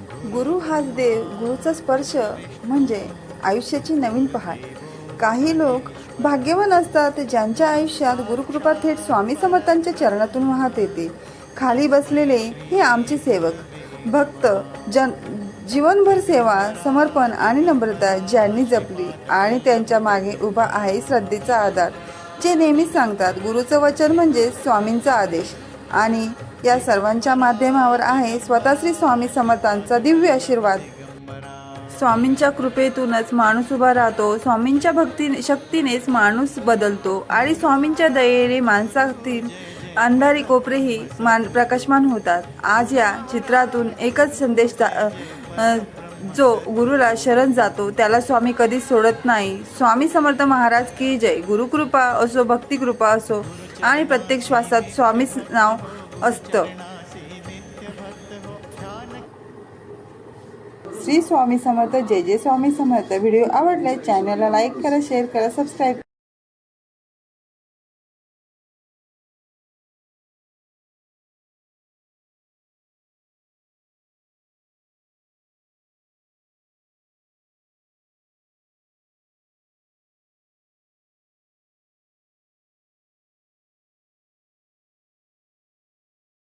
गुरु हाच देव, गुरुचा स्पर्श म्हणजे आयुष्याची नवीन पहाट. काही लोक भाग्यवान असतात ज्यांच्या आयुष्यात गुरुकृपा थेट स्वामी समर्थांच्या चरणातून वाहत येते. खाली बसलेले हे आमचे सेवक, भक्त, जीवनभर सेवा, समर्पण आणि नम्रता ज्यांनी जपली आणि त्यांच्या मागे उभा आहे श्रद्धेचा आधार, जे नेहमीच सांगतात गुरुचं वचन म्हणजे स्वामींचा आदेश. आणि या सर्वांच्या माध्यमावर आहे स्वतः श्री स्वामी समर्थांचा दिव्य आशीर्वाद. स्वामींच्या कृपेतूनच माणूस उभा राहतो, स्वामींच्या शक्तीनेच माणूस बदलतो आणि स्वामींच्या दयेने माणसातील अंधारी कोपरेही प्रकाशमान होतात. आज या चित्रातून एकच संदेश जो गुरुला शरण जातो त्याला स्वामी कधीच सोडत नाही. स्वामी समर्थ महाराज की जय. गुरुकृपा असो, भक्तिकृपा असो आणि प्रत्येक श्वासात स्वामीच नाव असतं. श्री स्वामी समर्थ. जय जय स्वामी समर्थ. व्हिडिओ आवडल्यास चॅनलला लाईक करा, शेअर करा, सबस्क्राईब